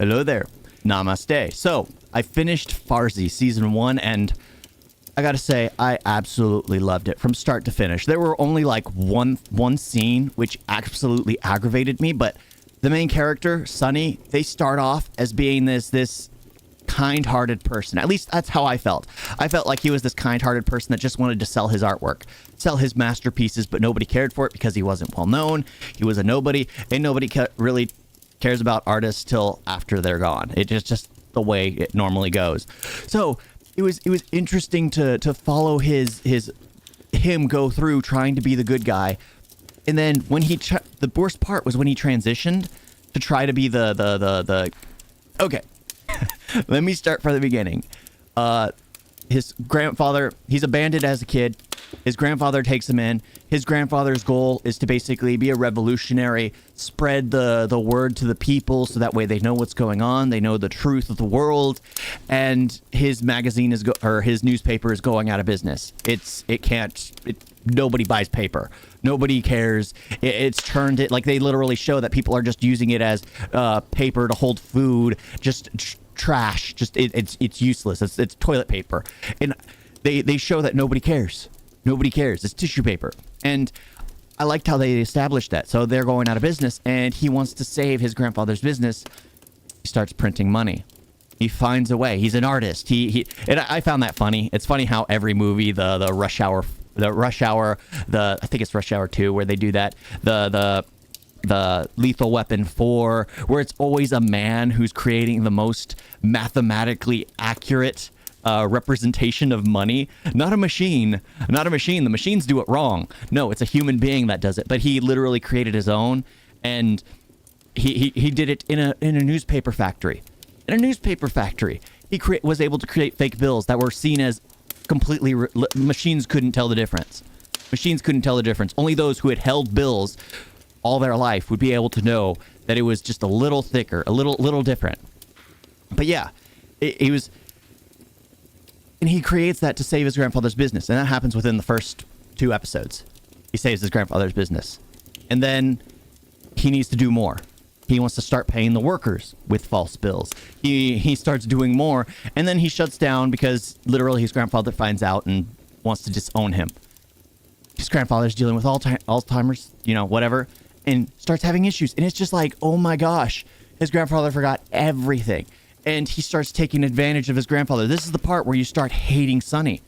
Hello there. Namaste. So, I finished Farzi season 1, and I gotta say, I absolutely loved it from start to finish. There were only like one scene which absolutely aggravated me, but the main character, Sunny, they start off as being this kind-hearted person. At least that's how I felt. I felt like he was this kind-hearted person that just wanted to sell his artwork, sell his masterpieces, but nobody cared for it because he wasn't well known. He was a nobody, and nobody really cares about artists till after they're gone. It's just the way it normally goes. So it was interesting to follow him go through trying to be the good guy, and then when the worst part was when he transitioned to try to be the okay. Let me start from the beginning. His grandfather, he's abandoned as a kid. His grandfather takes him in. His grandfather's goal is to basically be a revolutionary, spread the word to the people so that way they know what's going on, they know the truth of the world, and his magazine or his newspaper is going out of business. Nobody buys paper. Nobody cares. It's turned like they literally show that people are just using it as paper to hold food, just trash. Just it's useless. It's toilet paper, and they show that nobody cares. Nobody cares. It's tissue paper. And I liked how they established that. So they're going out of business, and he wants to save his grandfather's business. He starts printing money. He finds a way. He's an artist. And I found that funny. It's funny how every movie, the Rush Hour, I think it's Rush Hour 2, where they do that. The Lethal Weapon 4, where it's always a man who's creating the most mathematically accurate representation of money. Not a machine. The machines do it wrong. No, it's a human being that does it. But he literally created his own, and he did it in a newspaper factory. In a newspaper factory, he was able to create fake bills that were seen as completely machines couldn't tell the difference. Machines couldn't tell the difference. Only those who had held bills all their life would be able to know that it was just a little thicker, a little different. But yeah, he was. And he creates that to save his grandfather's business. And that happens within the first 2 episodes. He saves his grandfather's business. And then he needs to do more. He wants to start paying the workers with false bills. He starts doing more. And then he shuts down because literally his grandfather finds out and wants to disown him. His grandfather's dealing with Alzheimer's, whatever, and starts having issues. And it's just like, oh my gosh, his grandfather forgot everything. And he starts taking advantage of his grandfather. This is the part where you start hating Sonny.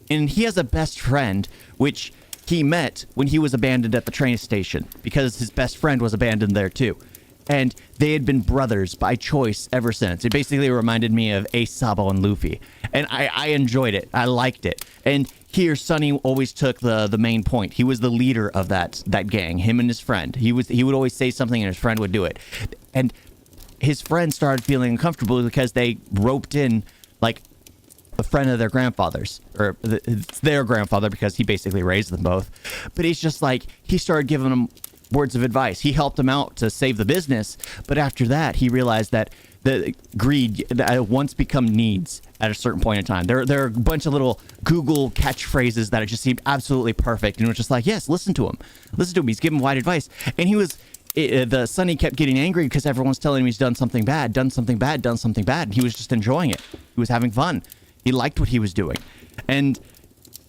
And he has a best friend, which he met when he was abandoned at the train station, because his best friend was abandoned there too. And they had been brothers by choice ever since. It basically reminded me of Ace, Sabo, and Luffy. And I enjoyed it. I liked it. And here, Sonny always took the main point. He was the leader of that gang, him and his friend. He would always say something and his friend would do it. And his friend started feeling uncomfortable because they roped in like a friend of their grandfather's, or it's their grandfather because he basically raised them both. But he's just like, he started giving them words of advice. He helped them out to save the business, but after that, he realized that the greed once become needs at a certain point in time. There are a bunch of little Google catchphrases that just seemed absolutely perfect, and it was just like, yes, listen to him. He's giving wide advice, and the Sonny kept getting angry because everyone's telling him he's done something bad, and he was just enjoying it. He was having fun. He liked what he was doing, and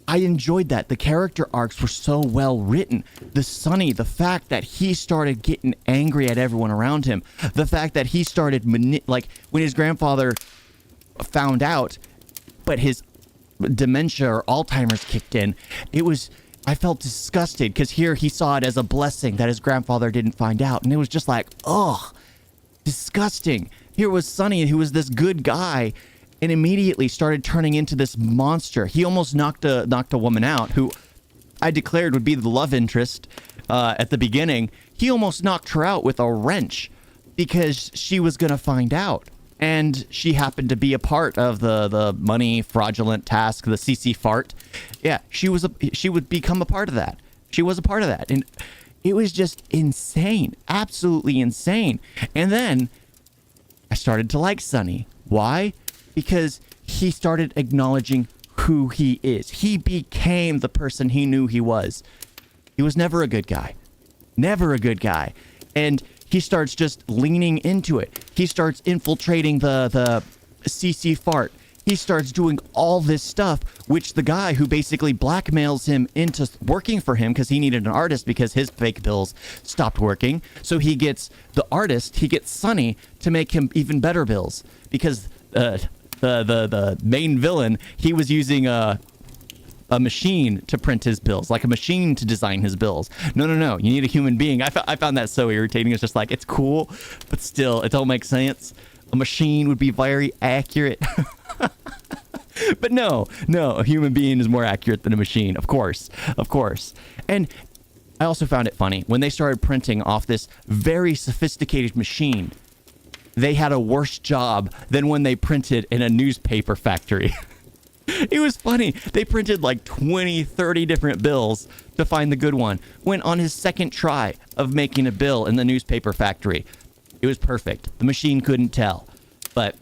I enjoyed that. The character arcs were so well written. The Sonny, the fact that he started getting angry at everyone around him, the fact that he started when his grandfather found out, but his dementia or Alzheimer's kicked in, I felt disgusted because here he saw it as a blessing that his grandfather didn't find out. And it was just like, ugh, disgusting. Here was Sonny, who was this good guy, and immediately started turning into this monster. He almost knocked a woman out who I declared would be the love interest at the beginning. He almost knocked her out with a wrench because she was going to find out. And she happened to be a part of the money fraudulent task, the CC fart. Yeah, she would become a part of that. She was a part of that. And it was just insane. Absolutely insane. And then I started to like Sonny. Why? Because he started acknowledging who he is. He became the person he knew he was. He was never a good guy. Never a good guy. And he starts just leaning into it. He starts infiltrating the CC fart. He starts doing all this stuff, which the guy who basically blackmails him into working for him because he needed an artist because his fake bills stopped working. So he gets the artist, he gets Sonny to make him even better bills because the main villain, he was using a machine to print his bills, like a machine to design his bills. No, you need a human being. I found that so irritating. It's just like, it's cool, but still, it don't make sense. A machine would be very accurate. But no, a human being is more accurate than a machine, of course. And I also found it funny when they started printing off this very sophisticated machine. They had a worse job than when they printed in a newspaper factory. It was funny. They printed like 20, 30 different bills to find the good one. When on his second try of making a bill in the newspaper factory, it was perfect. The machine couldn't tell. But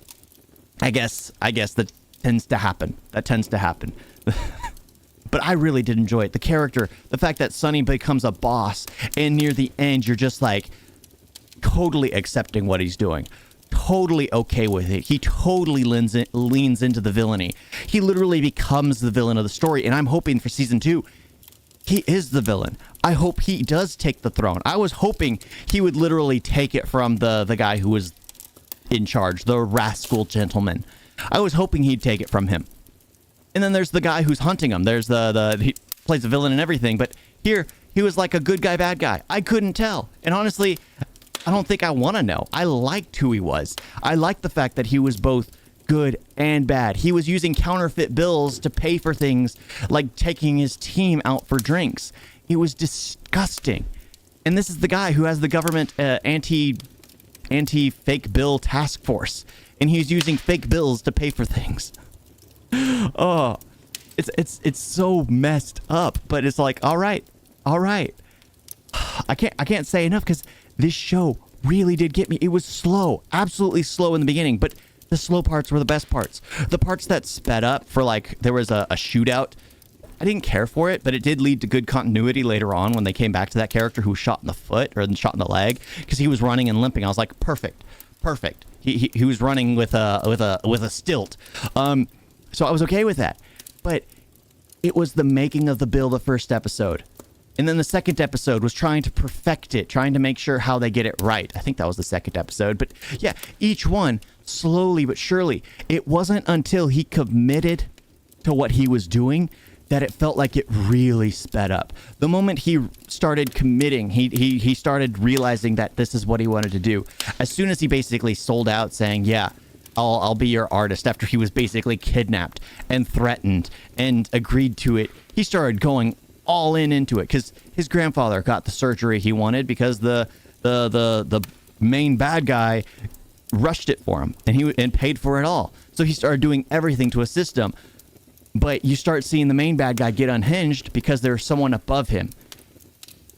I guess that tends to happen. But I really did enjoy it. The character, the fact that Sonny becomes a boss, and near the end, you're just like totally accepting what he's doing. Totally okay with it. He totally leans into the villainy. He literally becomes the villain of the story. And I'm hoping for season 2, he is the villain. I hope he does take the throne. I was hoping he would literally take it from the guy who was in charge, the rascal gentleman. I was hoping he'd take it from him. And then there's the guy who's hunting him. There's he plays a villain and everything. But here, he was like a good guy, bad guy. I couldn't tell. And honestly, I don't think I want to know. I liked who he was. I liked the fact that he was both good and bad. He was using counterfeit bills to pay for things like taking his team out for drinks. It was disgusting. And this is the guy who has the government anti-fake bill task force. And he's using fake bills to pay for things. Oh, it's so messed up, but it's like, all right. I can't say enough because this show really did get me. It was slow, absolutely slow in the beginning, but the slow parts were the best parts. The parts that sped up for like, there was a shootout. I didn't care for it, but it did lead to good continuity later on when they came back to that character who was shot in the foot or shot in the leg because he was running and limping. I was like, perfect. He was running with a stilt. So I was okay with that. But it was the making of the bill the first episode. And then the second episode was trying to perfect it, trying to make sure how they get it right. I think that was the second episode. But yeah, each one, slowly but surely. It wasn't until he committed to what he was doing that it felt like it really sped up. The moment he started committing, he started realizing that this is what he wanted to do. As soon as he basically sold out saying, yeah, I'll be your artist, after he was basically kidnapped and threatened and agreed to it, he started going all into it because his grandfather got the surgery he wanted because the main bad guy rushed it for him and paid for it all. So he started doing everything to assist him. But you start seeing the main bad guy get unhinged because there's someone above him.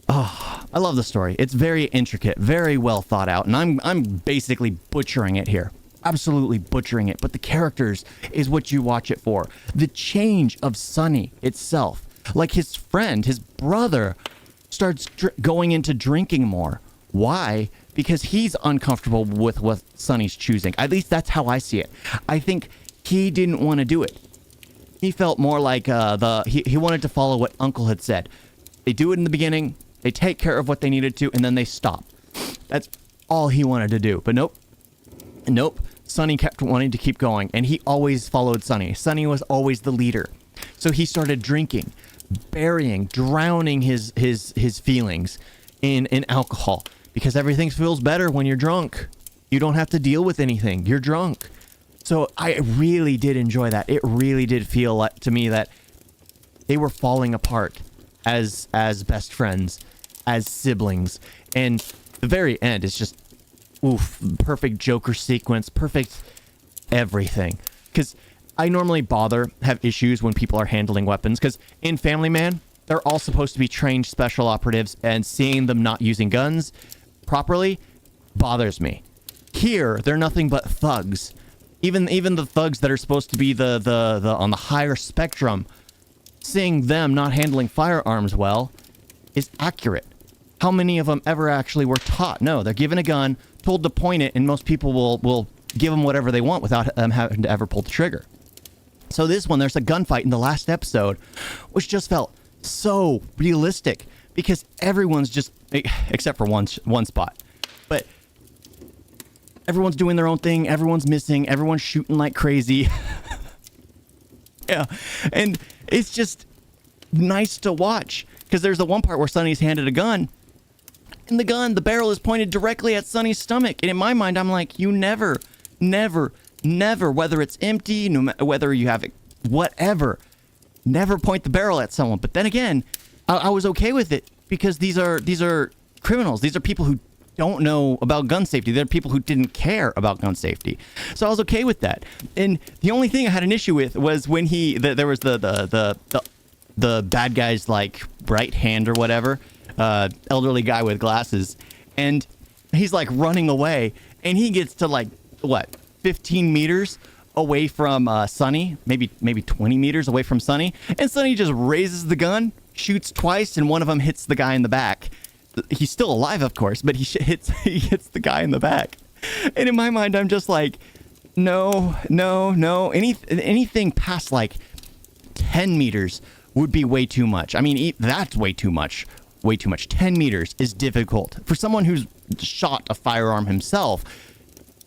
Oh, I love the story. It's very intricate, very well thought out, and I'm basically butchering it here. Absolutely butchering it. But the characters is what you watch it for. The change of Sonny itself. Like his friend, his brother, starts going into drinking more. Why? Because he's uncomfortable with what Sonny's choosing. At least that's how I see it. I think he didn't want to do it. He felt more like he wanted to follow what Uncle had said. They do it in the beginning, they take care of what they needed to, and then they stop. That's all he wanted to do. But nope. Sonny kept wanting to keep going, and he always followed Sonny. Sonny was always the leader. So he started drinking, drowning his feelings in alcohol, because everything feels better when you're drunk. You don't have to deal with anything. You're drunk. So I really did enjoy that. It really did feel like, to me, that they were falling apart as best friends, as siblings. And the very end is just, oof, perfect Joker sequence, perfect everything. Because I normally have issues when people are handling weapons, because in Family Man, they're all supposed to be trained special operatives, and seeing them not using guns properly bothers me. Here, they're nothing but thugs. Even the thugs that are supposed to be the on the higher spectrum, seeing them not handling firearms well is accurate. how many of them ever actually were taught? No, they're given a gun, told to point it, and most people will give them whatever they want without them having to ever pull the trigger. So this one, there's a gunfight in the last episode, which just felt so realistic because everyone's just, except for one spot, but everyone's doing their own thing. Everyone's missing. Everyone's shooting like crazy. Yeah. And it's just nice to watch because there's the one part where Sonny's handed a gun and the barrel is pointed directly at Sonny's stomach. And in my mind, I'm like, you never, whether it's empty, whether you have it, whatever, never point the barrel at someone. But then again, I was okay with it because these are criminals. These are people who don't know about gun safety. They're people who didn't care about gun safety. So I was okay with that. And the only thing I had an issue with was when there was the bad guy's like right hand or whatever, elderly guy with glasses, and he's like running away, and he gets to like 15 meters away from Sonny, maybe 20 meters away from Sonny, and Sonny just raises the gun, shoots twice, and one of them hits the guy in the back. He's still alive, of course, but he hits the guy in the back. And in my mind, I'm just like, no. Anything past like 10 meters would be way too much. I mean, that's way too much. 10 meters is difficult. For someone who's shot a firearm himself,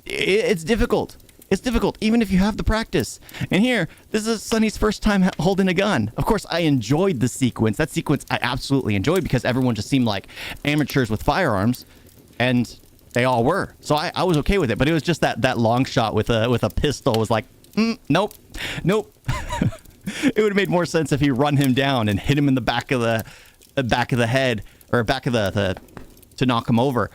it's difficult. It's difficult, even if you have the practice. And here, this is Sonny's first time holding a gun. Of course, I enjoyed the sequence. That sequence I absolutely enjoyed because everyone just seemed like amateurs with firearms, and they all were. So I was okay with it. But it was just that long shot with a pistol was like, nope. It would have made more sense if he run him down and hit him in the back of the head, or back of the to knock him over.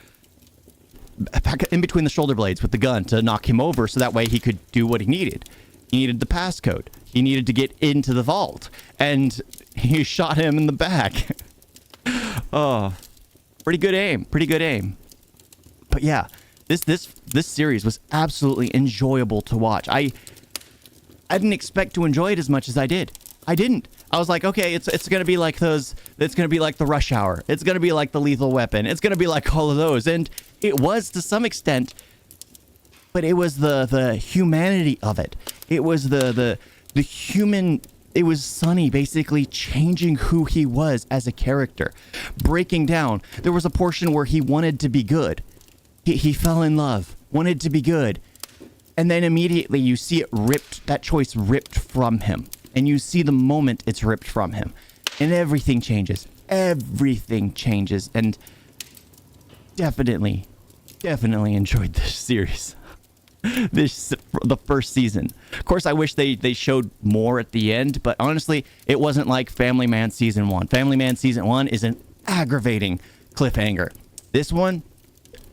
Back in between the shoulder blades with the gun to knock him over, so that way he could do what he needed. He needed the passcode. He needed to get into the vault, and he shot him in the back. Oh, pretty good aim. But yeah, this series was absolutely enjoyable to watch. I didn't expect to enjoy it as much as I did. I didn't. I was like, okay, it's gonna be like those. It's gonna be like the Rush Hour. It's gonna be like the Lethal Weapon. It's gonna be like all of those, and it was to some extent. But it was the humanity of it. It was the human. It was Sonny basically changing who he was as a character, breaking down. There was a portion where he wanted to be good. He fell in love, wanted to be good, and then immediately you see it ripped. That choice ripped from him. And you see the moment it's ripped from him. And everything changes. Everything changes. And definitely enjoyed this series. The first season. Of course, I wish they showed more at the end. But honestly, it wasn't like Family Man Season 1. Family Man Season 1 is an aggravating cliffhanger. This one,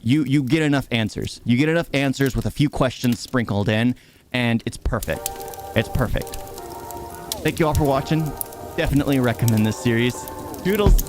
you get enough answers. You get enough answers with a few questions sprinkled in. And it's perfect. It's perfect. Thank you all for watching. Definitely recommend this series. Doodles.